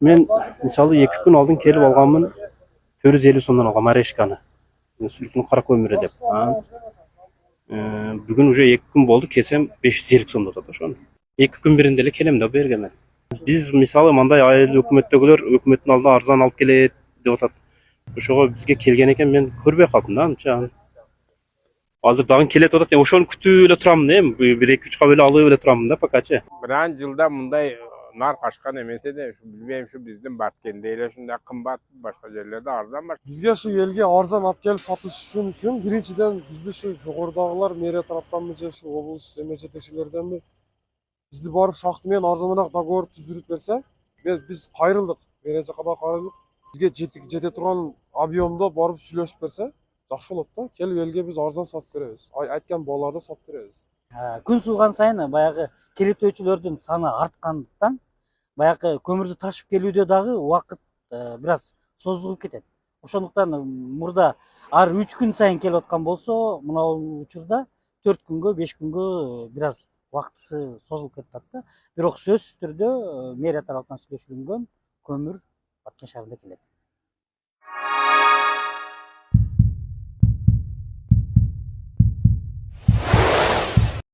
Мен мысалы 2 күн алдын келіп алғанмын 450 сомдан алғам орешканы. Сүліктің қара көмірі деп. Бүгін уже 2 күн болды, келсем 550 сомда жатады ошоны. 2 күн биринде эле келем да берге мен. Биз мисалы мындай айыл өкмөттөгүлөр өкмөттүн алдына арзан алып келет деп атат. Ошого бизге келген экен, мен көрбөй калдым да анча. Азыр дагы келет атат, ошону күтүп эле турамын эми. 1-2-3 кабел алып эле турамын да покачы. Bilen жылда мындай нар качкан эмесе де, билбейм, şu биздин Баткенде эле ушундай кымбат, башка жерлерде арзан бар. Бизге şu элге арзан алып келип сатыш үчүн биринчиден бизди şu жогорудагылар мэрия тараптанбы же şu облус жетекчилерденби бизди барып шахты менен арзаныраак договор түзүрүп берсе, биз кайрылдык. Мэрия жака да кайрылдык. Бизге жете турган объемдо барып сүйлөшүп берсе, жакшы болот да. Келип элге биз арзан сатып беребиз. Айткан бааларда сатып беребиз. Күн сууган сайын баягы келетөөчүлөрдүн саны арткандыктан баягы көмүрдү ташып келүүдө дагы убакыт бир аз созулуп кетет. Ошондуктан мурда ар 3 күн сайын келип аткан болсо, мына учурда 4 күнгө, 5 күнгө бир аз убактысы созулуп кетет да. Бирок сөзсүз түрдө мэрия тарабынан сүйлөшүлгөн көмүр Баткен шаарында келет.